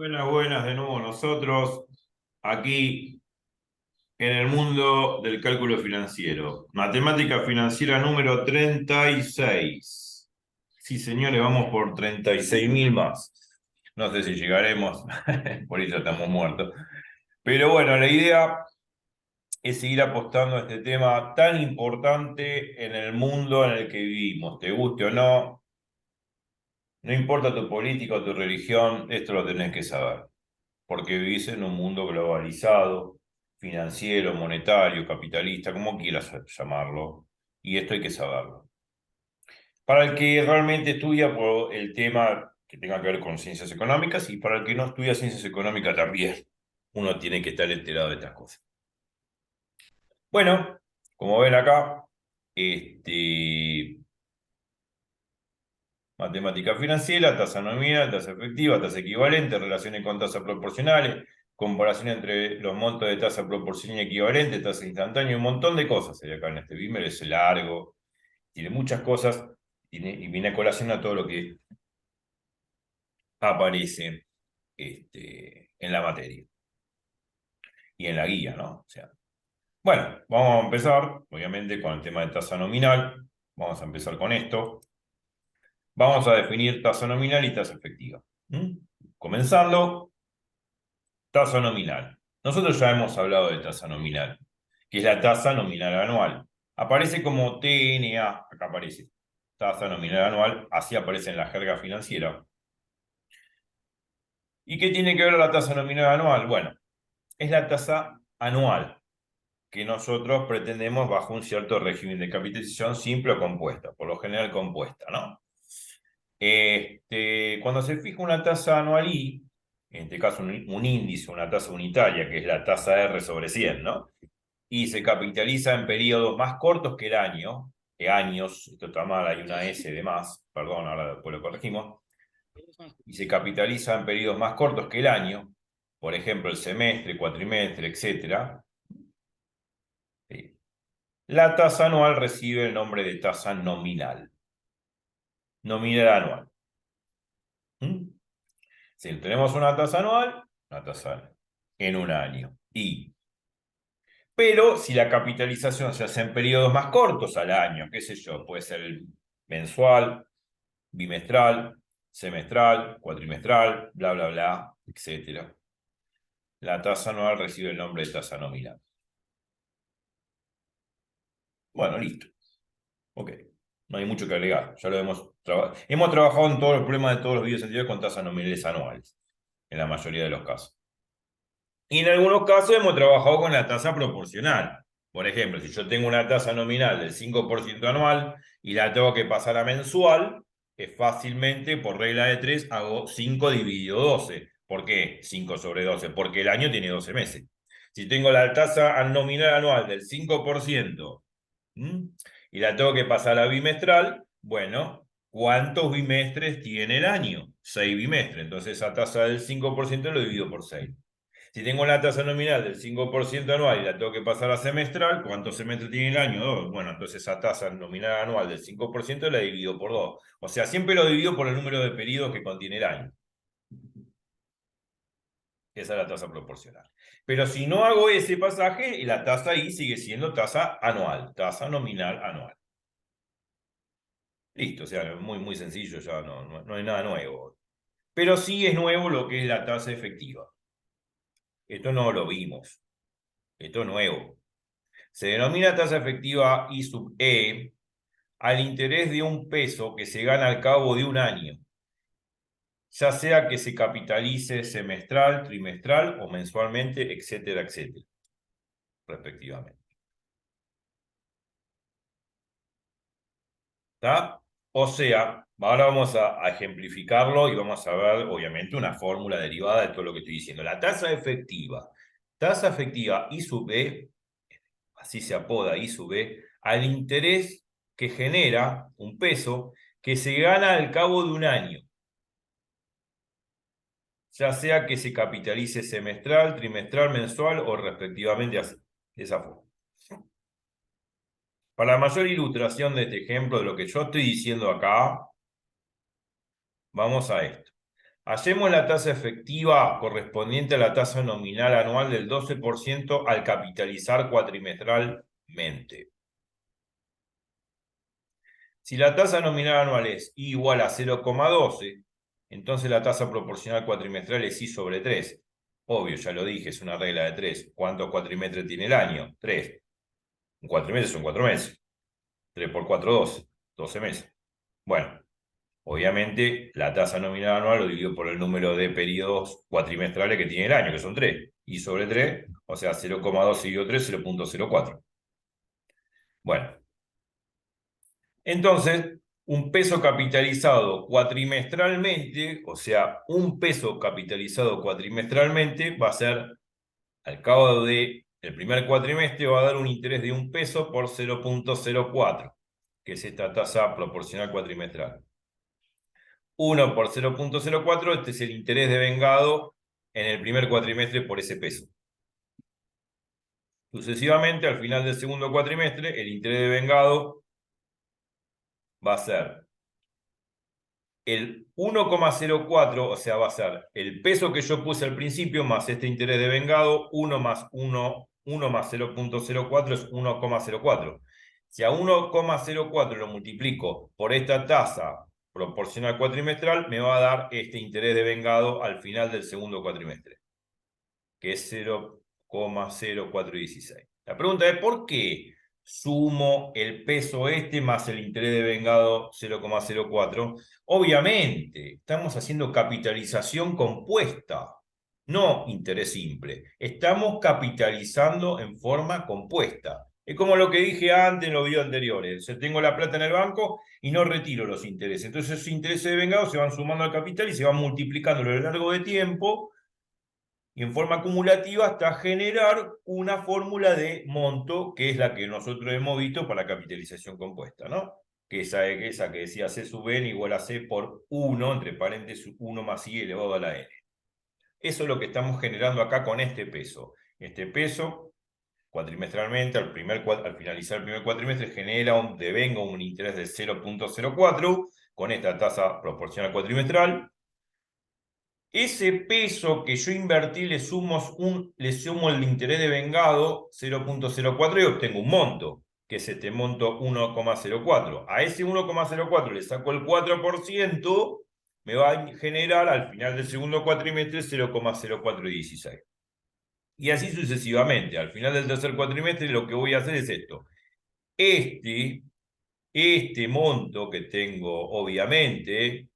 Buenas, buenas, de nuevo nosotros aquí en el mundo del cálculo financiero. Matemática financiera número 36. Sí, señores, vamos por 36.000 más. No sé si llegaremos, por eso estamos muertos. Pero bueno, la idea es seguir apostando a este tema tan importante en el mundo en el que vivimos. Te guste o no, no importa tu política o tu religión, esto lo tenés que saber. Porque vivís en un mundo globalizado, financiero, monetario, capitalista, como quieras llamarlo, y esto hay que saberlo. Para el que realmente estudia por el tema que tenga que ver con ciencias económicas y para el que no estudia ciencias económicas también, uno tiene que estar enterado de estas cosas. Bueno, como ven acá, este, matemática financiera, tasa nominal, tasa efectiva, tasa equivalente, relaciones con tasas proporcionales, comparación entre los montos de tasa proporcional y equivalente, tasa instantánea, un montón de cosas hay acá en este Beamer, es largo, tiene muchas cosas y viene a colación a todo lo que aparece en la materia y en la guía, ¿no? O sea, bueno, vamos a empezar, obviamente, con el tema de tasa nominal. Vamos a empezar con esto. Vamos a definir tasa nominal y tasa efectiva. ¿Mm? Comenzando. Tasa nominal. Nosotros ya hemos hablado de tasa nominal, que es la tasa nominal anual. Aparece como TNA, acá aparece. Tasa nominal anual, así aparece en la jerga financiera. ¿Y qué tiene que ver la tasa nominal anual? Bueno, es la tasa anual que nosotros pretendemos bajo un cierto régimen de capitalización simple o compuesta, por lo general compuesta, ¿no? Cuando se fija una tasa anual I, en este caso un índice, una tasa unitaria, que es la tasa R sobre 100, ¿no? Y se capitaliza en periodos más cortos que el año, que años, esto está mal, hay una S de más, perdón, ahora después lo corregimos, y se capitaliza en periodos más cortos que el año, por ejemplo, el semestre, cuatrimestre, etc. ¿Sí? La tasa anual recibe el nombre de tasa nominal, nominal anual. ¿Mm? Si tenemos una tasa anual, una tasa en un año. Pero si la capitalización se hace en periodos más cortos al año, qué sé yo, puede ser mensual, bimestral, semestral, cuatrimestral, bla, bla, bla, etc. La tasa anual recibe el nombre de tasa nominal. Bueno, listo. Ok. No hay mucho que agregar. Ya lo hemos trabajado en todos los problemas de todos los videos anteriores con tasas nominales anuales, en la mayoría de los casos. Y en algunos casos hemos trabajado con la tasa proporcional. Por ejemplo, si yo tengo una tasa nominal del 5% anual y la tengo que pasar a mensual, es fácilmente, por regla de 3, hago 5 dividido 12. ¿Por qué 5 sobre 12? Porque el año tiene 12 meses. Si tengo la tasa nominal anual del 5%, ¿m? Y la tengo que pasar a bimestral, bueno, ¿cuántos bimestres tiene el año? 6 bimestres. Entonces esa tasa del 5% lo divido por 6. Si tengo la tasa nominal del 5% anual y la tengo que pasar a semestral, ¿cuántos semestres tiene el año? 2. Bueno, entonces esa tasa nominal anual del 5% la divido por 2. O sea, siempre lo divido por el número de periodos que contiene el año. Esa es la tasa proporcional. Pero si no hago ese pasaje, la tasa ahí sigue siendo tasa anual, tasa nominal anual. Listo, o sea, muy, muy sencillo, ya no hay nada nuevo. Pero sí es nuevo lo que es la tasa efectiva. Esto no lo vimos. Esto es nuevo. Se denomina tasa efectiva I sub E al interés de un peso que se gana al cabo de un año, ya sea que se capitalice semestral, trimestral o mensualmente, etcétera, etcétera, respectivamente. ¿Está? O sea, ahora vamos a ejemplificarlo y vamos a ver, obviamente, una fórmula derivada de todo lo que estoy diciendo. La tasa efectiva I sub E, así se apoda I sub E, al interés que genera un peso que se gana al cabo de un año, ya sea que se capitalice semestral, trimestral, mensual o respectivamente así, de esa forma. Para mayor ilustración de este ejemplo, de lo que yo estoy diciendo acá, vamos a esto. Hacemos la tasa efectiva correspondiente a la tasa nominal anual del 12% al capitalizar cuatrimestralmente. Si la tasa nominal anual es I igual a 0,12, entonces la tasa proporcional cuatrimestral es I sobre 3. Obvio, ya lo dije, es una regla de 3. ¿Cuántos cuatrimestres tiene el año? 3. Un cuatrimestre son 4 meses. 3 por 4, 12. 12 meses. Bueno, obviamente la tasa nominal anual lo divido por el número de periodos cuatrimestrales que tiene el año, que son 3. I sobre 3, o sea, 0,12 dividido 3, 0,04. Bueno, entonces, un peso capitalizado cuatrimestralmente, o sea, un peso capitalizado cuatrimestralmente va a ser, al cabo del primer cuatrimestre, va a dar un interés de 1 peso por 0,04, que es esta tasa proporcional cuatrimestral. 1 por 0,04, este es el interés devengado en el primer cuatrimestre por ese peso. Sucesivamente, al final del segundo cuatrimestre, el interés devengado va a ser el 1,04, o sea, va a ser el peso que yo puse al principio más este interés devengado, 1 más 1, 1 más 0,04 es 1,04. Si a 1,04 lo multiplico por esta tasa proporcional cuatrimestral, me va a dar este interés devengado al final del segundo cuatrimestre, que es 0,0416. La pregunta es, ¿por qué sumo el peso este más el interés devengado 0,04? Obviamente, estamos haciendo capitalización compuesta, no interés simple. Estamos capitalizando en forma compuesta. Es como lo que dije antes en los videos anteriores. Yo tengo la plata en el banco y no retiro los intereses. Entonces esos intereses devengados se van sumando al capital y se van multiplicando a lo largo de tiempo y en forma acumulativa hasta generar una fórmula de monto, que es la que nosotros hemos visto para la capitalización compuesta, ¿no? Que esa que decía C sub n igual a C por 1, entre paréntesis 1 más I elevado a la n. Eso es lo que estamos generando acá con este peso. Este peso, cuatrimestralmente, al finalizar el primer cuatrimestre, genera devenga un interés de 0,04 con esta tasa proporcional cuatrimestral. Ese peso que yo invertí le sumo el interés devengado 0,04 y obtengo un monto, que es este monto 1,04. A ese 1,04 le saco el 4%, me va a generar al final del segundo cuatrimestre 0,0416. Y así sucesivamente. Al final del tercer cuatrimestre lo que voy a hacer es esto. Este monto que tengo, obviamente,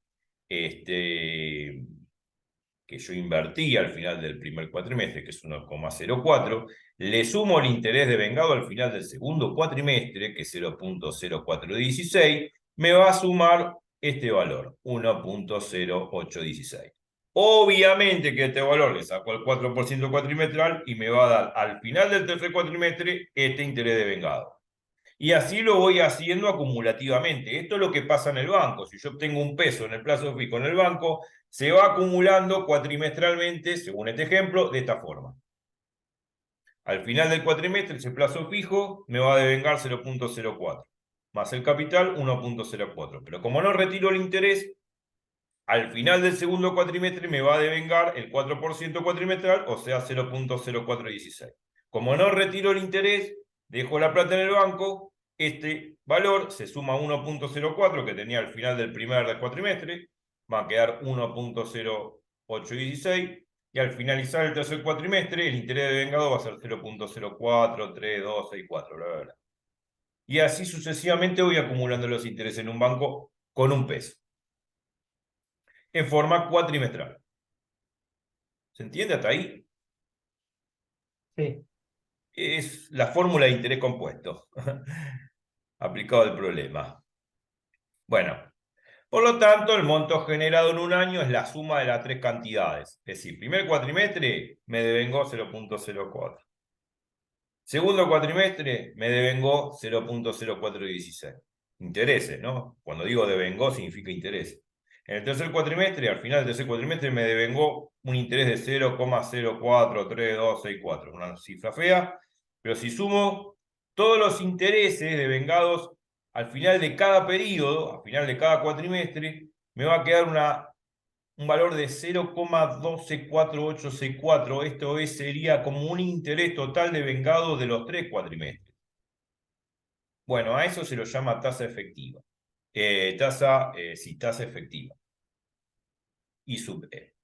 que yo invertí al final del primer cuatrimestre, que es 1,04, le sumo el interés devengado al final del segundo cuatrimestre, que es 0,0416, me va a sumar este valor, 1,0816. Obviamente que este valor le saco el 4% cuatrimestral y me va a dar al final del tercer cuatrimestre este interés devengado. Y así lo voy haciendo acumulativamente. Esto es lo que pasa en el banco. Si yo obtengo un peso en el plazo fijo en el banco, se va acumulando cuatrimestralmente, según este ejemplo, de esta forma. Al final del cuatrimestre, ese plazo fijo me va a devengar 0,04, más el capital 1,04. Pero como no retiro el interés, al final del segundo cuatrimestre me va a devengar el 4% cuatrimestral, o sea, 0,0416. Como no retiro el interés, dejo la plata en el banco, este valor se suma a 1,04 que tenía al final del primer cuatrimestre, va a quedar 1,0816, y al finalizar el tercer cuatrimestre, el interés devengado va a ser 0,043264, bla, bla, bla. Y así sucesivamente voy acumulando los intereses en un banco con un peso, en forma cuatrimestral. ¿Se entiende hasta ahí? Sí. Es la fórmula de interés compuesto aplicado al problema. Bueno, por lo tanto, el monto generado en un año es la suma de las tres cantidades. Es decir, primer cuatrimestre me devengó 0,04. Segundo cuatrimestre me devengó 0,0416. Intereses, ¿no? Cuando digo devengó significa interés. En el tercer cuatrimestre, al final del tercer cuatrimestre, me devengó un interés de 0,043264. Una cifra fea, pero si sumo todos los intereses devengados al final de cada periodo, al final de cada cuatrimestre, me va a quedar una un valor de 0,124864. Esto sería como un interés total de vengado de los 3 cuatrimestres. Bueno, a eso se lo llama tasa efectiva. Tasa efectiva. Y sub E.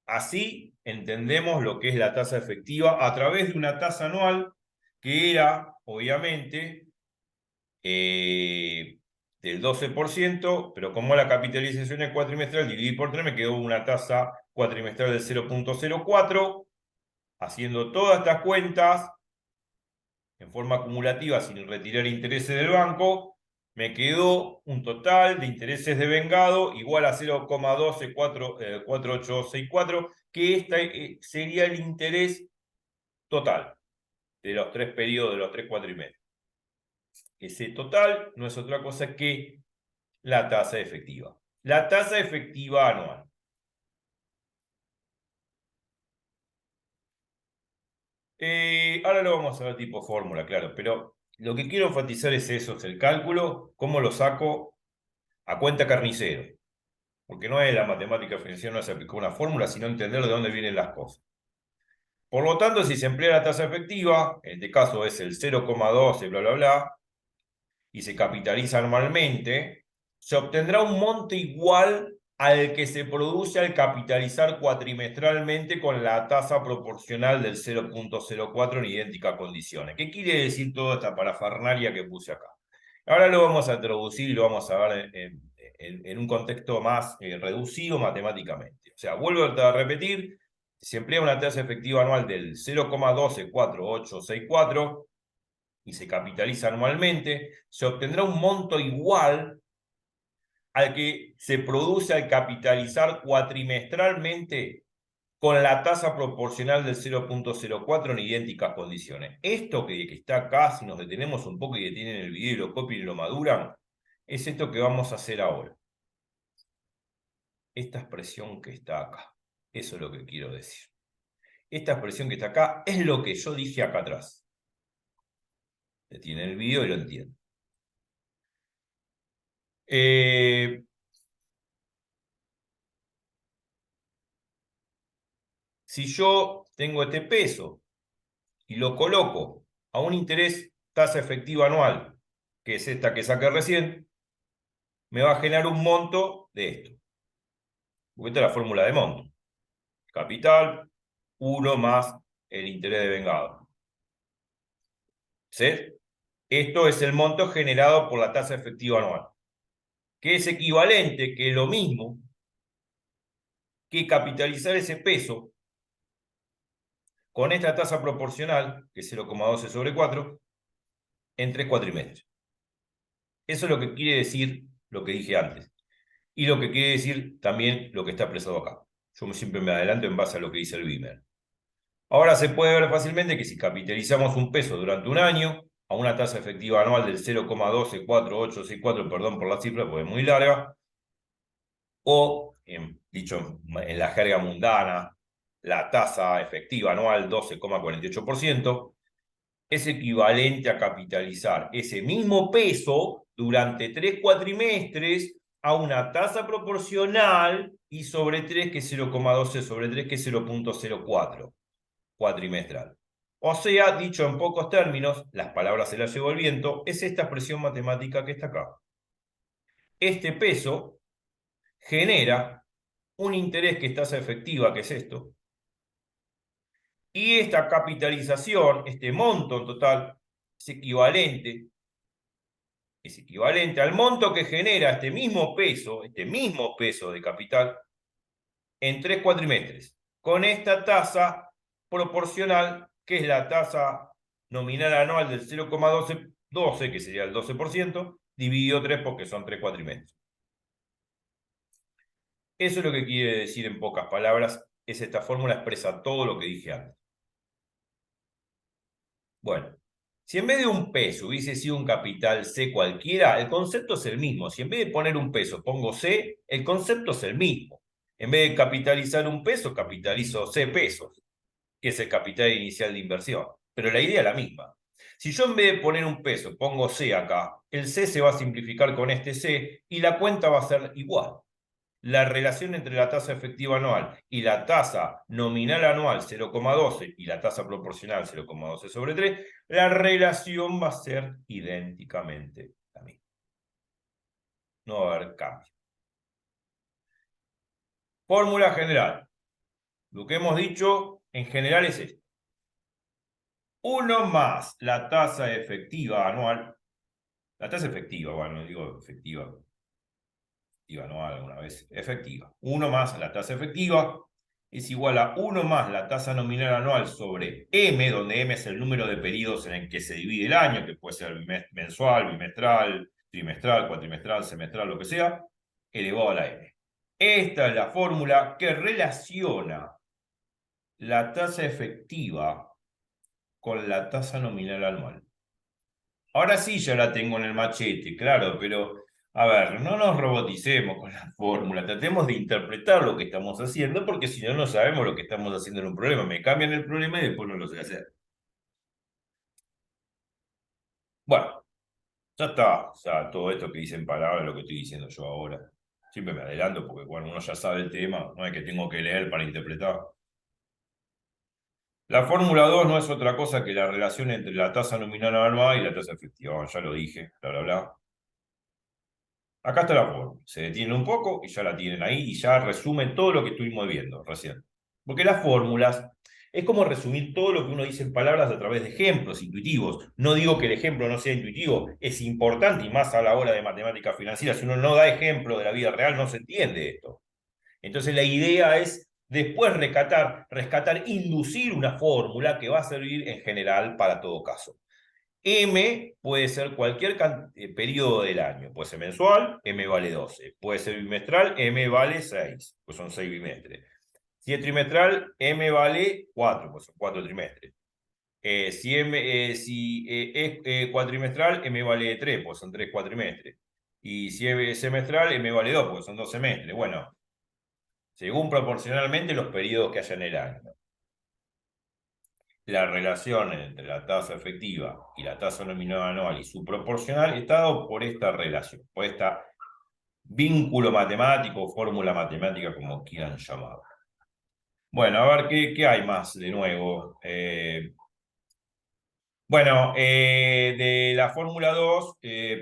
Así entendemos lo que es la tasa efectiva a través de una tasa anual que era, obviamente, del 12%, pero como la capitalización es cuatrimestral, dividí por 3, me quedó una tasa cuatrimestral del 0,04. Haciendo todas estas cuentas en forma acumulativa sin retirar intereses del banco, me quedó un total de intereses de vengado igual a 0,124864, que sería el interés total de los 3 periodos, de los 3 cuatrimestres. Ese total no es otra cosa que la tasa efectiva. La tasa efectiva anual. Ahora lo vamos a ver tipo fórmula, claro, pero lo que quiero enfatizar es eso, es el cálculo, cómo lo saco a cuenta carnicero. Porque no es la matemática financiera, no se aplicó una fórmula, sino entender de dónde vienen las cosas. Por lo tanto, si se emplea la tasa efectiva, en este caso es el 0,12, bla, bla, bla, y se capitaliza anualmente, se obtendrá un monto igual al que se produce al capitalizar cuatrimestralmente con la tasa proporcional del 0,04 en idénticas condiciones. ¿Qué quiere decir toda esta parafernalia que puse acá? Ahora lo vamos a traducir y lo vamos a ver en un contexto más reducido matemáticamente. O sea, vuelvo a repetir, se emplea una tasa efectiva anual del 0,124864 y se capitaliza anualmente, se obtendrá un monto igual al que se produce al capitalizar cuatrimestralmente con la tasa proporcional del 0,04 en idénticas condiciones. Esto que está acá, si nos detenemos un poco y detienen el video y lo copian y lo maduran, es esto que vamos a hacer ahora. Esta expresión que está acá. Eso es lo que quiero decir. Esta expresión que está acá es lo que yo dije acá atrás. Detienen el video y lo entienden. Si yo tengo este peso y lo coloco a un interés tasa efectiva anual, que es esta que saqué recién, me va a generar un monto de esto. Porque esta es la fórmula de monto. Capital, 1 más el interés de vengado. ¿Sí? Esto es el monto generado por la tasa efectiva anual, que es equivalente, que es lo mismo, que capitalizar ese peso con esta tasa proporcional, que es 0,12 sobre 4, en 3 cuatrimestres. Eso es lo que quiere decir lo que dije antes. Y lo que quiere decir también lo que está expresado acá. Yo siempre me adelanto en base a lo que dice el Beamer. Ahora se puede ver fácilmente que si capitalizamos un peso durante un año a una tasa efectiva anual del 0,124864, perdón por la cifra, porque es muy larga, o, dicho en la jerga mundana, la tasa efectiva anual 12,48%, es equivalente a capitalizar ese mismo peso durante 3 cuatrimestres a una tasa proporcional y sobre 3, que es 0,12 sobre 3, que es 0,04 cuatrimestral. O sea, dicho en pocos términos, las palabras se las llevó el viento, es esta expresión matemática que está acá. Este peso genera un interés que es tasa efectiva, que es esto, y esta capitalización, este monto en total, es equivalente al monto que genera este mismo peso de capital en 3 cuatrimestres, con esta tasa proporcional, que es la tasa nominal anual del 0,12, que sería el 12%, dividido 3 porque son 3 cuatrimestres. Eso es lo que quiere decir en pocas palabras, es esta fórmula expresa todo lo que dije antes. Bueno, si en vez de un peso hubiese sido un capital C cualquiera, el concepto es el mismo. Si en vez de poner un peso pongo C, el concepto es el mismo. En vez de capitalizar un peso, capitalizo C pesos, que es el capital inicial de inversión. Pero la idea es la misma. Si yo en vez de poner un peso pongo C acá, el C se va a simplificar con este C y la cuenta va a ser igual. la relación entre la tasa efectiva anual y la tasa nominal anual 0,12 y la tasa proporcional 0,12 sobre 3, la relación va a ser idénticamente la misma. No va a haber cambio. Fórmula general. Lo que hemos dicho en general es esto. 1 más la tasa efectiva anual. La tasa efectiva, bueno, digo efectiva anual alguna vez. Efectiva. 1 más la tasa efectiva es igual a 1 más la tasa nominal anual sobre M, donde M es el número de periodos en el que se divide el año, que puede ser mensual, bimestral, trimestral, cuatrimestral, semestral, lo que sea, elevado a la M. Esta es la fórmula que relaciona la tasa efectiva con la tasa nominal anual. Ahora sí ya la tengo en el machete, claro, pero a ver, no nos roboticemos con la fórmula, tratemos de interpretar lo que estamos haciendo, porque si no, no sabemos lo que estamos haciendo en un problema. Me cambian el problema y después no lo sé hacer. Bueno, ya está, o sea, todo esto que dicen palabras, lo que estoy diciendo yo ahora. Siempre me adelanto porque cuando uno ya sabe el tema, no es que tengo que leer para interpretar. La fórmula 2 no es otra cosa que la relación entre la tasa nominal anual y la tasa efectiva. Ya lo dije, bla, bla, bla. Acá está la fórmula. Se detiene un poco y ya la tienen ahí y ya resumen todo lo que estuvimos viendo recién. Porque las fórmulas es como resumir todo lo que uno dice en palabras a través de ejemplos intuitivos. No digo que el ejemplo no sea intuitivo, es importante y más a la hora de matemáticas financieras. Si uno no da ejemplo de la vida real, no se entiende esto. Entonces la idea es después rescatar, inducir una fórmula que va a servir en general para todo caso. M puede ser cualquier periodo del año. Puede ser mensual, M vale 12. Puede ser bimestral, M vale 6, pues son 6 bimestres. Si es trimestral, M vale 4, pues son 4 trimestres. Si es cuatrimestral, M vale 3, pues son 3 cuatrimestres. Y si es semestral, M vale 2, pues son 2 semestres. Bueno, según proporcionalmente los periodos que haya en el año. La relación entre la tasa efectiva y la tasa nominal anual y su proporcional está dado por esta relación, por este vínculo matemático, fórmula matemática, como quieran llamarlo. Bueno, a ver qué hay más de nuevo. Bueno, de la fórmula 2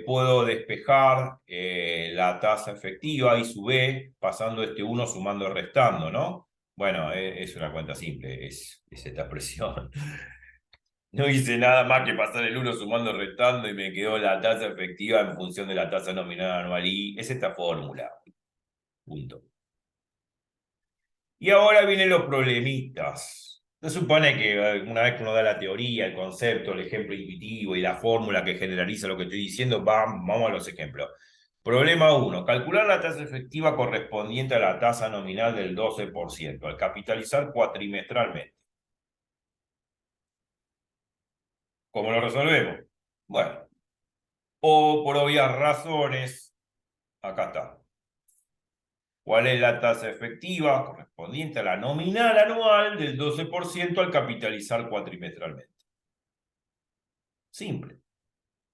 puedo despejar la tasa efectiva y su B pasando este 1 sumando y restando, ¿no? Bueno, es una cuenta simple, es esta expresión. No hice nada más que pasar el 1 sumando y restando y me quedó la tasa efectiva en función de la tasa nominal anual. Y es esta fórmula. Punto. Y ahora vienen los problemitas. Se supone que una vez que uno da la teoría, el concepto, el ejemplo intuitivo y la fórmula que generaliza lo que estoy diciendo, vamos a los ejemplos. Problema 1. Calcular la tasa efectiva correspondiente a la tasa nominal del 12% al capitalizar cuatrimestralmente. ¿Cómo lo resolvemos? Bueno, o por obvias razones, acá está. ¿Cuál es la tasa efectiva correspondiente a la nominal anual del 12% al capitalizar cuatrimestralmente? Simple.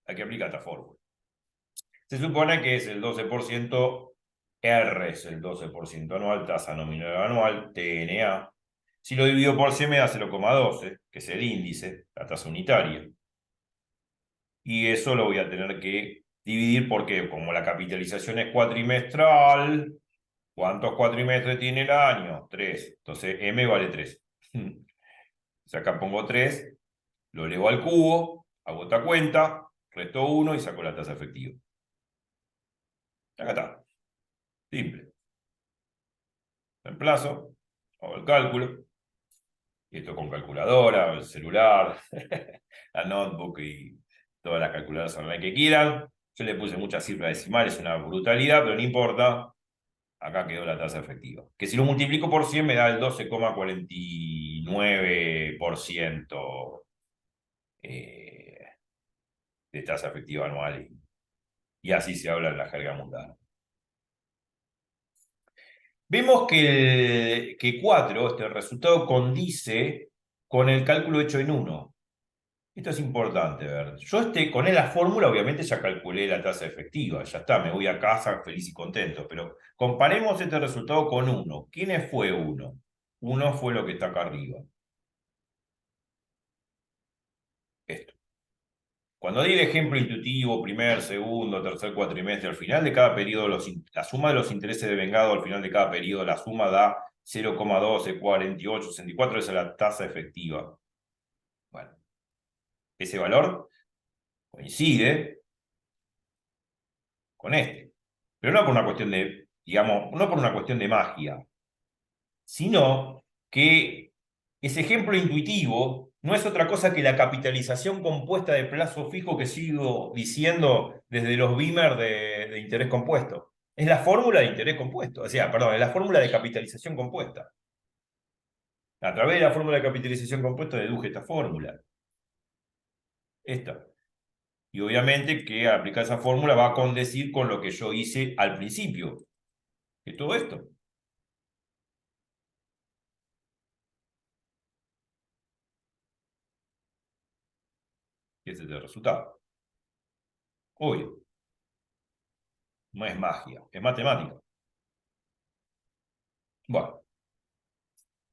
Hay que aplicar esta fórmula. Se supone que es el 12%, R es el 12% anual, tasa nominal anual, TNA. Si lo divido por 100 me da 0,12, que es el índice, la tasa unitaria. Y eso lo voy a tener que dividir porque como la capitalización es cuatrimestral, ¿cuántos cuatrimestres tiene el año? 3. Entonces M vale 3. O sea, acá pongo 3, lo elevo al cubo, hago esta cuenta, resto 1 y saco la tasa efectiva. Acá está. Simple. Reemplazo, hago el cálculo. Y esto con calculadora, el celular, la notebook y todas las calculadoras online que quieran. Yo le puse muchas cifras decimales, una brutalidad, pero no importa. Acá quedó la tasa efectiva. Que si lo multiplico por 100 me da el 12,49% de tasa efectiva anual. Y así se habla en la jerga mundana. Vemos que 4, este resultado condice con el cálculo hecho en 1. Esto es importante ver. Yo con la fórmula obviamente ya calculé la tasa efectiva, ya está, me voy a casa feliz y contento, pero comparemos este resultado con uno. ¿Quién fue uno? Uno fue lo que está acá arriba. Esto. Cuando di el ejemplo intuitivo, primer, segundo, tercer cuatrimestre, al final de cada periodo, la suma de los intereses de vengado al final de cada periodo, la suma da 0,124864, esa es la tasa efectiva. Bueno, ese valor coincide con este. Pero no por una cuestión de, digamos, no por una cuestión de magia, sino que ese ejemplo intuitivo no es otra cosa que la capitalización compuesta de plazo fijo que sigo diciendo desde los Beamer de interés compuesto. Es la fórmula de interés compuesto, o sea, perdón, es la fórmula de capitalización compuesta. A través de la fórmula de capitalización compuesta deduje esta fórmula. Esta. Y obviamente que aplicar esa fórmula va a condecir con lo que yo hice al principio, que todo esto. Y ese es el resultado. Obvio, no es magia, es matemática. Bueno,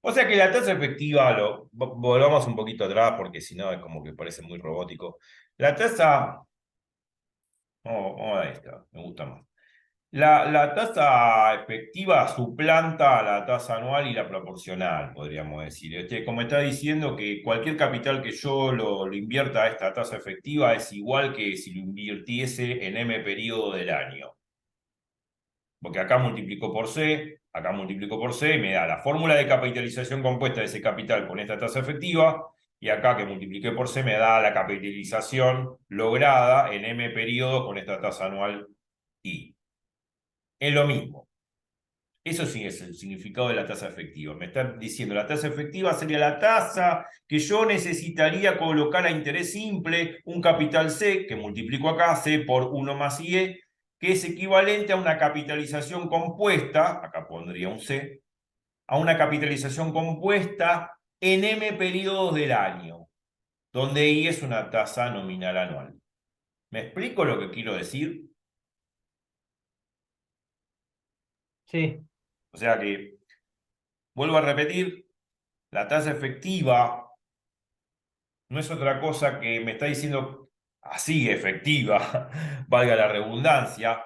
o sea que la tasa efectiva, volvamos un poquito atrás porque si no es como que parece muy robótico. La tasa, vamos a esta, me gusta más. La tasa efectiva suplanta a la tasa anual y la proporcional, podríamos decir. Como está diciendo que cualquier capital que yo lo invierta a esta tasa efectiva es igual que si lo invirtiese en M periodo del año. Porque acá multiplico por C, acá multiplico por C, me da la fórmula de capitalización compuesta de ese capital con esta tasa efectiva, y acá que multipliqué por C me da la capitalización lograda en M periodo con esta tasa anual I. Es lo mismo. Eso sí es el significado de la tasa efectiva. Me están diciendo la tasa efectiva sería la tasa que yo necesitaría colocar a interés simple, un capital C, que multiplico acá, C por 1 más IE, que es equivalente a una capitalización compuesta, acá pondría un C, a una capitalización compuesta en M periodos del año, donde I es una tasa nominal anual. ¿Me explico lo que quiero decir? Sí, O sea que, vuelvo a repetir, la tasa efectiva no es otra cosa que me está diciendo así efectiva, valga la redundancia,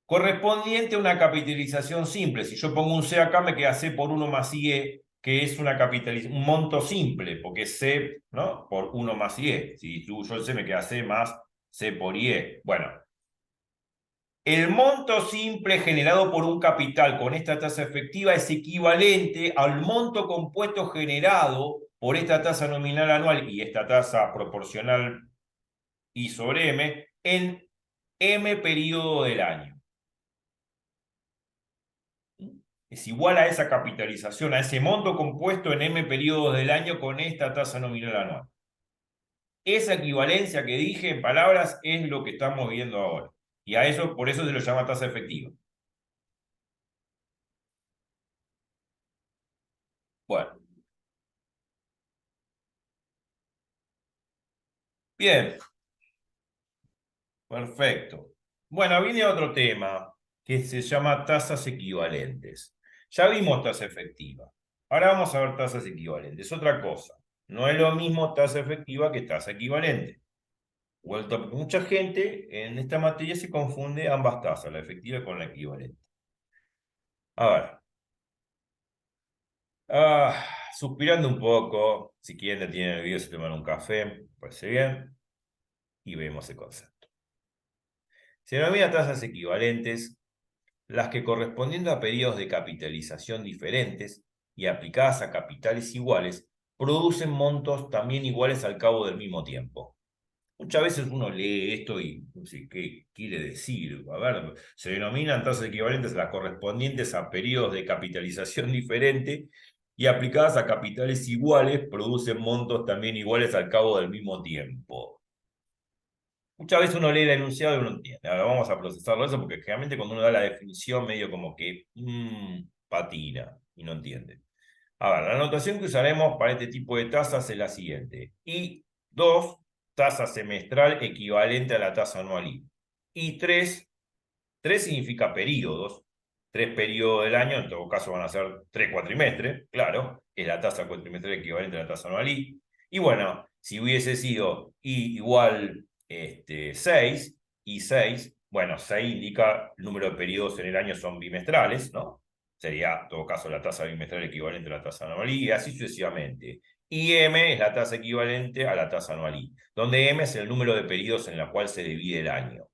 correspondiente a una capitalización simple. Si yo pongo un C acá, me queda C por 1 más IE, que es una capitalización, un monto simple, porque es C, ¿no? Por 1 más IE. Si distribuyo el C, me queda C más C por IE. Bueno, el monto simple generado por un capital con esta tasa efectiva es equivalente al monto compuesto generado por esta tasa nominal anual y esta tasa proporcional I sobre M en M periodo del año. Es igual a esa capitalización, a ese monto compuesto en M periodos del año con esta tasa nominal anual. Esa equivalencia que dije en palabras es lo que estamos viendo ahora. Y a eso, por eso se lo llama tasa efectiva. Bueno, bien, perfecto. Bueno, viene otro tema que se llama tasas equivalentes. Ya vimos tasa efectiva. Ahora vamos a ver tasas equivalentes. Otra cosa. No es lo mismo tasa efectiva que tasa equivalente. Vuelta, porque mucha gente en esta materia se confunde ambas tasas, la efectiva con la equivalente. A ver. Ah, suspirando un poco, si quieren detienen el video, se toman un café, parece bien, y vemos el concepto. Se denomina tasas equivalentes las que correspondiendo a periodos de capitalización diferentes y aplicadas a capitales iguales, producen montos también iguales al cabo del mismo tiempo. Muchas veces uno lee esto y no sé qué quiere decir. A ver, se denominan tasas equivalentes a las correspondientes a periodos de capitalización diferente y aplicadas a capitales iguales producen montos también iguales al cabo del mismo tiempo. Muchas veces uno lee el enunciado y uno entiende. Ahora vamos a procesarlo eso porque generalmente cuando uno da la definición medio como que patina y no entiende. A ver, la notación que usaremos para este tipo de tasas es la siguiente. I2, tasa semestral equivalente a la tasa anual I. I3, 3 significa periodos. 3 periodos del año, en todo caso van a ser 3 cuatrimestres, claro, es la tasa cuatrimestral equivalente a la tasa anual I. Y bueno, si hubiese sido I igual 6, I6, bueno, 6 indica el número de periodos en el año son bimestrales, ¿no? Sería, en todo caso, la tasa bimestral equivalente a la tasa anual I, y así sucesivamente. Y M es la tasa equivalente a la tasa anual I, donde M es el número de periodos en la cual se divide el año.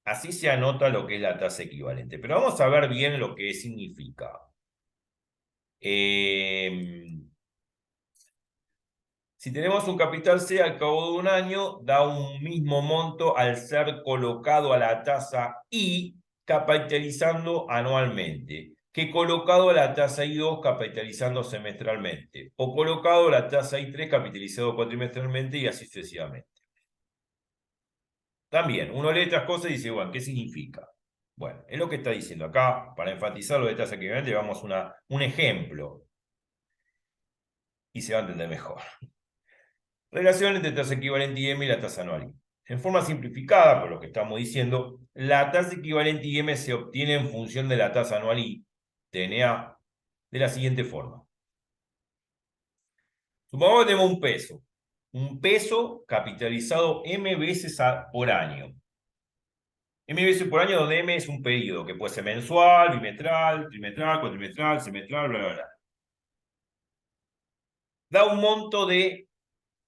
Así se anota lo que es la tasa equivalente. Pero vamos a ver bien lo que significa. Si tenemos un capital C al cabo de un año, da un mismo monto al ser colocado a la tasa I capitalizando anualmente, que colocado a la tasa I2 capitalizando semestralmente, o colocado a la tasa I3 capitalizado cuatrimestralmente y así sucesivamente. También, uno lee estas cosas y dice, bueno, ¿qué significa? Bueno, es lo que está diciendo acá. Para enfatizar lo de tasa equivalente, llevamos un ejemplo y se va a entender mejor. Relación entre tasa equivalente IM y la tasa anual. En forma simplificada, por lo que estamos diciendo, la tasa equivalente IM se obtiene en función de la tasa anual I, TNA, de la siguiente forma. Supongamos que tenemos un peso. Un peso capitalizado M veces por año. M veces por año, donde M es un periodo, que puede ser mensual, bimestral, trimestral, cuatrimestral, semestral, bla, bla, bla. Da un monto de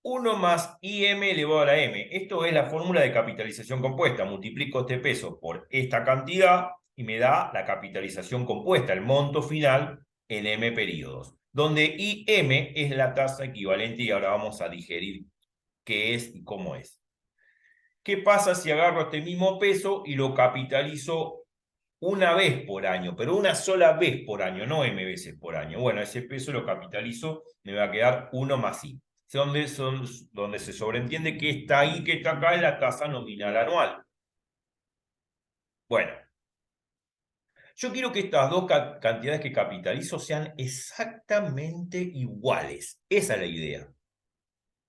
1 más IM elevado a la M. Esto es la fórmula de capitalización compuesta. Multiplico este peso por esta cantidad y me da la capitalización compuesta, el monto final en M periodos, donde IM es la tasa equivalente y ahora vamos a digerir qué es y cómo es. ¿Qué pasa si agarro este mismo peso y lo capitalizo una vez por año, pero una sola vez por año, no M veces por año? Bueno, ese peso lo capitalizo, me va a quedar 1 más I. Donde se sobreentiende que está ahí, que está acá, es la tasa nominal anual. Bueno, yo quiero que estas dos cantidades que capitalizo sean exactamente iguales. Esa es la idea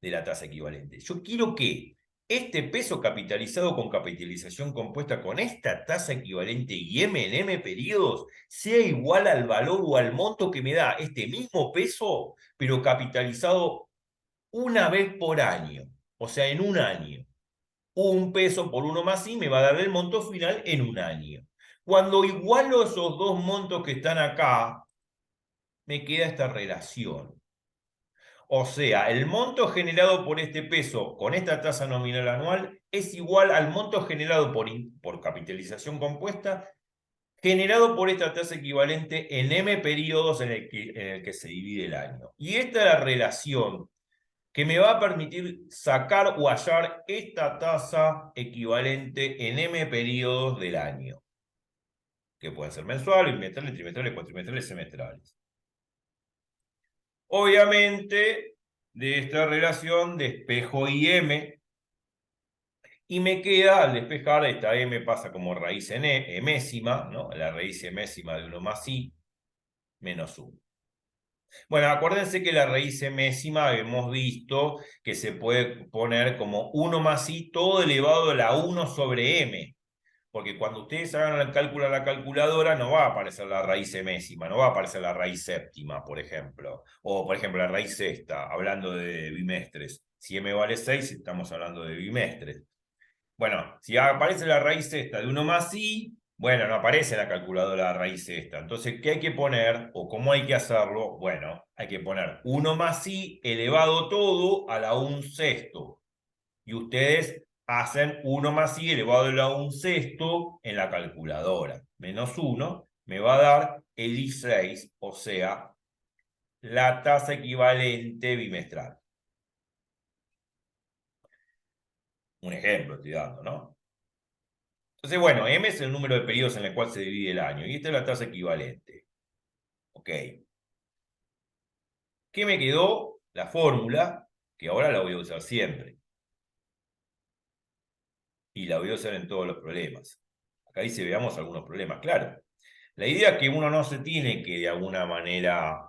de la tasa equivalente. Yo quiero que este peso capitalizado con capitalización compuesta con esta tasa equivalente y M en M periodos sea igual al valor o al monto que me da este mismo peso, pero capitalizado una vez por año, o sea, en un año. Un peso por 1 más I me va a dar el monto final en un año. Cuando igualo esos dos montos que están acá, me queda esta relación. O sea, el monto generado por este peso con esta tasa nominal anual es igual al monto generado por capitalización compuesta, generado por esta tasa equivalente en M periodos en el que se divide el año. Y esta es la relación que me va a permitir sacar o hallar esta tasa equivalente en M periodos del año, que pueden ser mensuales, bimestrales, trimestrales, cuatrimestrales, semestrales. Obviamente, de esta relación despejo IM y me queda, al despejar, esta M pasa como raíz emésima, ¿no? La raíz emésima de 1 más I menos 1. Bueno, acuérdense que la raíz emésima hemos visto que se puede poner como 1 más I todo elevado a la 1 sobre M. Porque cuando ustedes hagan el cálculo a la calculadora, no va a aparecer la raíz emésima, no va a aparecer la raíz séptima, por ejemplo. O, por ejemplo, la raíz sexta, hablando de bimestres. Si M vale 6, estamos hablando de bimestres. Bueno, si aparece la raíz sexta de 1 más I, bueno, no aparece en la calculadora la raíz sexta. Entonces, ¿qué hay que poner o cómo hay que hacerlo? Bueno, hay que poner 1 más I elevado todo a la 1 sexto. Y ustedes hacen 1 más I elevado a la 1 sexto en la calculadora. Menos 1 me va a dar el I6, o sea, la tasa equivalente bimestral. Un ejemplo estoy dando, ¿no? Entonces, bueno, M es el número de periodos en el cual se divide el año. Y esta es la tasa equivalente. Ok. ¿Qué me quedó? La fórmula, que ahora la voy a usar siempre. Y la voy a usar en todos los problemas. Acá dice, veamos algunos problemas. Claro, la idea es que uno no se tiene que de alguna manera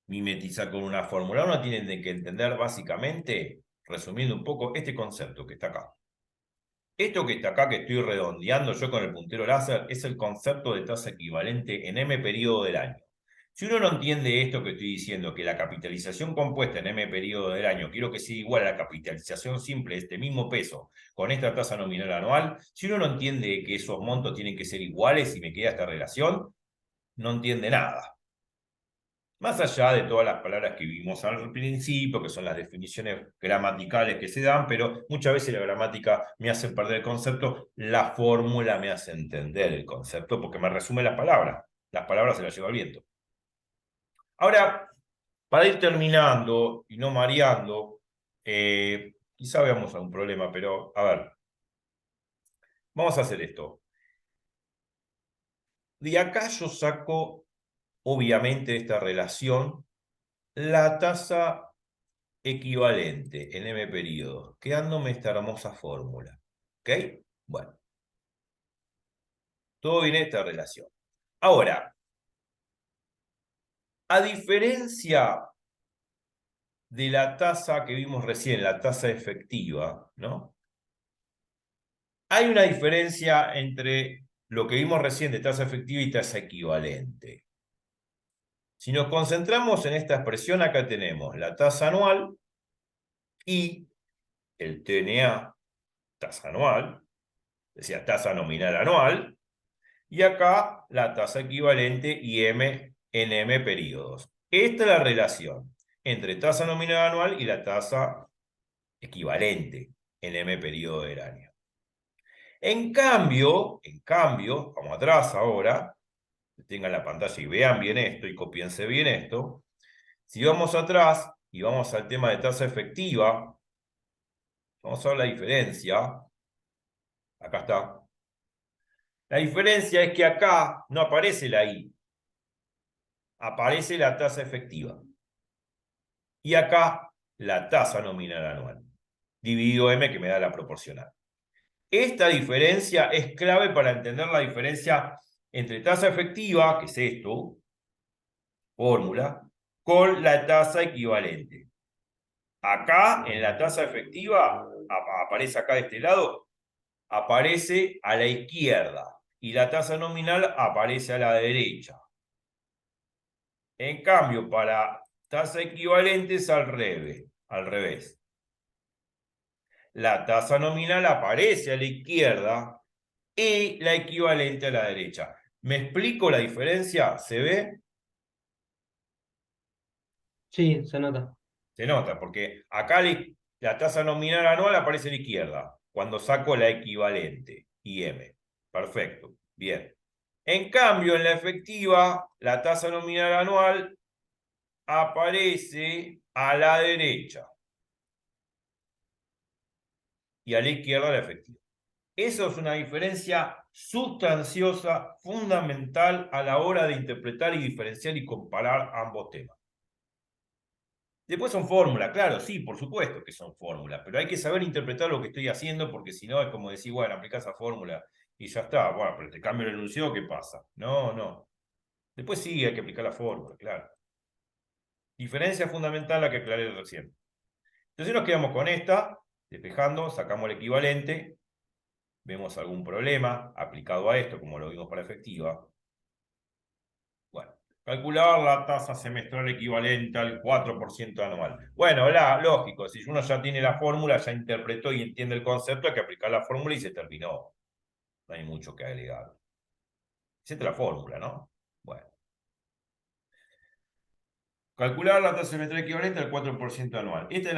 mimetizar con una fórmula. Uno tiene que entender básicamente, resumiendo un poco, este concepto que está acá. Esto que está acá, que estoy redondeando yo con el puntero láser, es el concepto de tasa equivalente en M periodo del año. Si uno no entiende esto que estoy diciendo, que la capitalización compuesta en M periodo del año, quiero que sea igual a la capitalización simple de este mismo peso con esta tasa nominal anual, si uno no entiende que esos montos tienen que ser iguales y me queda esta relación, no entiende nada. Más allá de todas las palabras que vimos al principio, que son las definiciones gramaticales que se dan, pero muchas veces la gramática me hace perder el concepto, la fórmula me hace entender el concepto porque me resume las palabras se las lleva el viento. Ahora, para ir terminando y no mareando, quizá veamos algún problema, pero a ver, vamos a hacer esto. De acá yo saco, obviamente, esta relación, la tasa equivalente en M periodos, quedándome esta hermosa fórmula. ¿Ok? Bueno, todo viene de esta relación. Ahora, a diferencia de la tasa que vimos recién, la tasa efectiva, ¿no? Hay una diferencia entre lo que vimos recién de tasa efectiva y tasa equivalente. Si nos concentramos en esta expresión, acá tenemos la tasa anual y el TNA, tasa anual, decía tasa nominal anual, y acá la tasa equivalente IM en M periodos. Esta es la relación entre tasa nominal anual y la tasa equivalente en M periodo del año. En cambio, vamos atrás ahora, tengan la pantalla y vean bien esto y copiense bien esto. Si vamos atrás y vamos al tema de tasa efectiva, vamos a ver la diferencia. Acá está. La diferencia es que acá no aparece la I, aparece la tasa efectiva. Y acá la tasa nominal anual, dividido M, que me da la proporcional. Esta diferencia es clave para entender la diferencia entre tasa efectiva, que es esto, fórmula, con la tasa equivalente. Acá, en la tasa efectiva, aparece acá de este lado, aparece a la izquierda y la tasa nominal aparece a la derecha. En cambio, para tasa equivalente es al revés. La tasa nominal aparece a la izquierda y la equivalente a la derecha. ¿Me explico la diferencia? ¿Se ve? Sí, se nota. Se nota, porque acá la tasa nominal anual aparece a la izquierda, cuando saco la equivalente, IM. Perfecto, bien. En cambio, en la efectiva, la tasa nominal anual aparece a la derecha y a la izquierda la efectiva. Eso es una diferencia sustanciosa, fundamental a la hora de interpretar y diferenciar y comparar ambos temas. Después son fórmulas, claro, sí, por supuesto que son fórmulas, pero hay que saber interpretar lo que estoy haciendo porque si no es como decir, bueno, aplica esa fórmula y ya está, bueno, pero te cambio el enunciado, ¿qué pasa? No, no. Después sí hay que aplicar la fórmula, claro. Diferencia fundamental la que aclaré recién. Entonces nos quedamos con esta, despejando, sacamos el equivalente, vemos algún problema aplicado a esto, como lo vimos para efectiva. Bueno, calcular la tasa semestral equivalente al 4% anual. Bueno, lógico, si uno ya tiene la fórmula, ya interpretó y entiende el concepto, hay que aplicar la fórmula y se terminó. No hay mucho que agregar. Esta es la fórmula, ¿no? Bueno. Calcular la tasa semestral equivalente al 4% anual. Esta es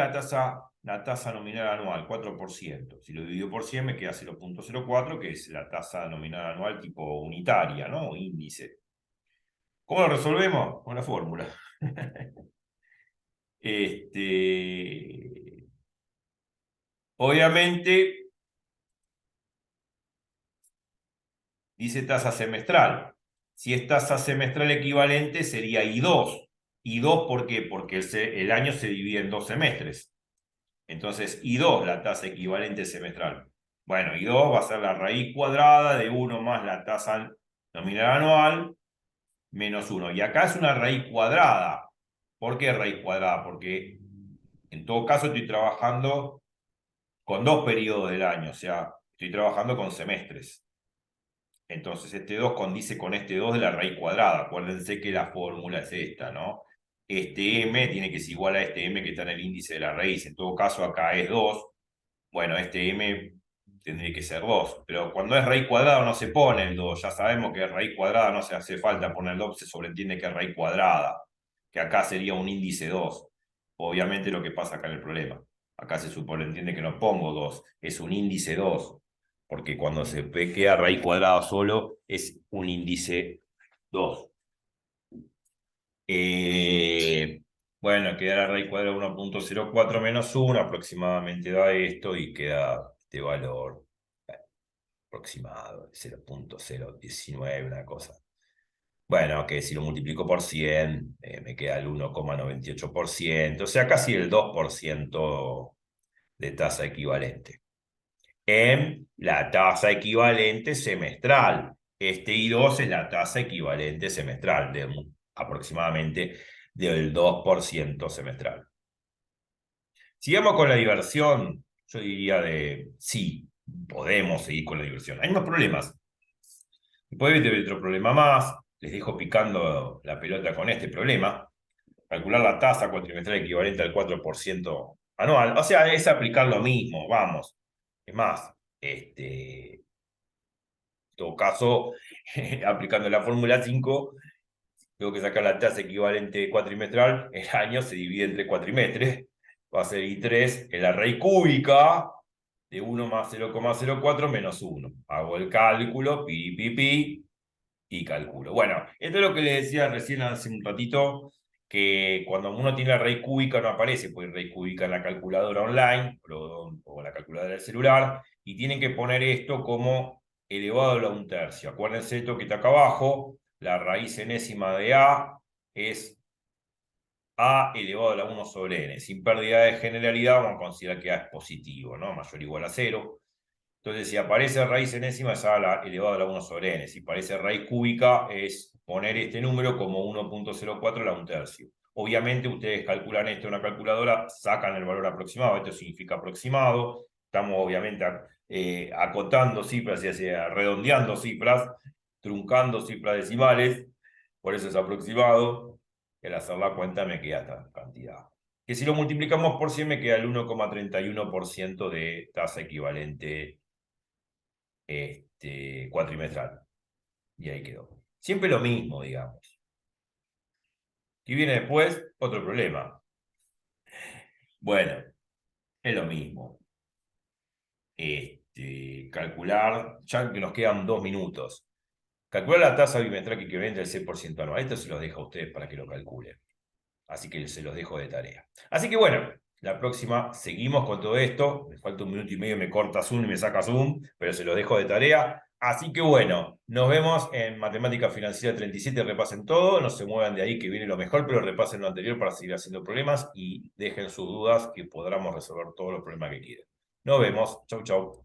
la tasa nominal anual, 4%. Si lo divido por 100 me queda 0,04, que es la tasa nominal anual tipo unitaria, ¿no? O índice. ¿Cómo lo resolvemos? Con la fórmula. Obviamente, dice tasa semestral. Si es tasa semestral equivalente, sería I2. ¿I2 por qué? Porque el año se divide en 2 semestres. Entonces, I2, la tasa equivalente semestral. Bueno, I2 va a ser la raíz cuadrada de 1 más la tasa nominal anual menos 1. Y acá es una raíz cuadrada. ¿Por qué raíz cuadrada? Porque en todo caso estoy trabajando con 2 periodos del año, o sea, estoy trabajando con semestres. Entonces este 2 condice con este 2 de la raíz cuadrada. Acuérdense que la fórmula es esta, ¿no? Este m tiene que ser igual a este m que está en el índice de la raíz. En todo caso acá es 2. Bueno, este m tendría que ser 2. Pero cuando es raíz cuadrada no se pone el 2. Ya sabemos que es raíz cuadrada, no se hace falta poner el 2, se sobreentiende que es raíz cuadrada. Que acá sería un índice 2. Obviamente lo que pasa acá en el problema. Acá se sobreentiende que no pongo 2, es un índice 2 porque cuando se queda raíz cuadrada solo es un índice 2. Bueno, queda la raíz cuadrada 1,04 menos 1, aproximadamente da esto y queda este valor aproximado, 0,019, una cosa. Bueno, que si lo multiplico por 100, me queda el 1,98%, o sea, casi el 2% de tasa equivalente. En la tasa equivalente semestral. Este I2 es la tasa equivalente semestral, de aproximadamente del 2% semestral. Sigamos con la diversión. Yo diría de sí, podemos seguir con la diversión. Hay más problemas. Después hay otro problema más. Les dejo picando la pelota con este problema. Calcular la tasa cuatrimestral equivalente al 4% anual. O sea, es aplicar lo mismo, vamos. Es más, en todo caso, aplicando la fórmula 5, tengo que sacar la tasa equivalente cuatrimestral. El año se divide entre cuatrimestres. Va a ser I3 en la raíz cúbica de 1 más 0,04 menos 1. Hago el cálculo, pi, y calculo. Bueno, esto es lo que le decía recién hace un ratito, que cuando uno tiene la raíz cúbica no aparece, pues raíz cúbica en la calculadora online o la calculadora del celular, y tienen que poner esto como elevado a la 1/3. Acuérdense esto que está acá abajo, la raíz enésima de A es A elevado a la 1 sobre n. Sin pérdida de generalidad, vamos a considerar que A es positivo, ¿no? Mayor o igual a 0. Entonces, si aparece raíz enésima, es A elevado a la 1 sobre n. Si aparece raíz cúbica, es poner este número como 1,04 a la 1/3. Obviamente, ustedes calculan esto en una calculadora, sacan el valor aproximado. Esto significa aproximado. Estamos, obviamente, acotando cifras, y así, redondeando cifras, truncando cifras decimales. Por eso es aproximado. Y al hacer la cuenta me queda esta cantidad. Que si lo multiplicamos por 100 me queda el 1,31% de tasa equivalente cuatrimestral. Y ahí quedó. Siempre lo mismo, digamos. ¿Qué viene después? Otro problema. Bueno, es lo mismo. Calcular, ya que nos quedan 2 minutos. Calcular la tasa bimestral que vende el 6% anual. Esto se los dejo a ustedes para que lo calculen. Así que se los dejo de tarea. Así que bueno, la próxima seguimos con todo esto. Me falta 1 minuto y medio, me corta Zoom y me saca Zoom, pero se los dejo de tarea. Así que bueno, nos vemos en Matemática Financiera 37. Repasen todo, no se muevan de ahí que viene lo mejor, pero repasen lo anterior para seguir haciendo problemas y dejen sus dudas que podamos resolver todos los problemas que quieran. Nos vemos. Chau, chau.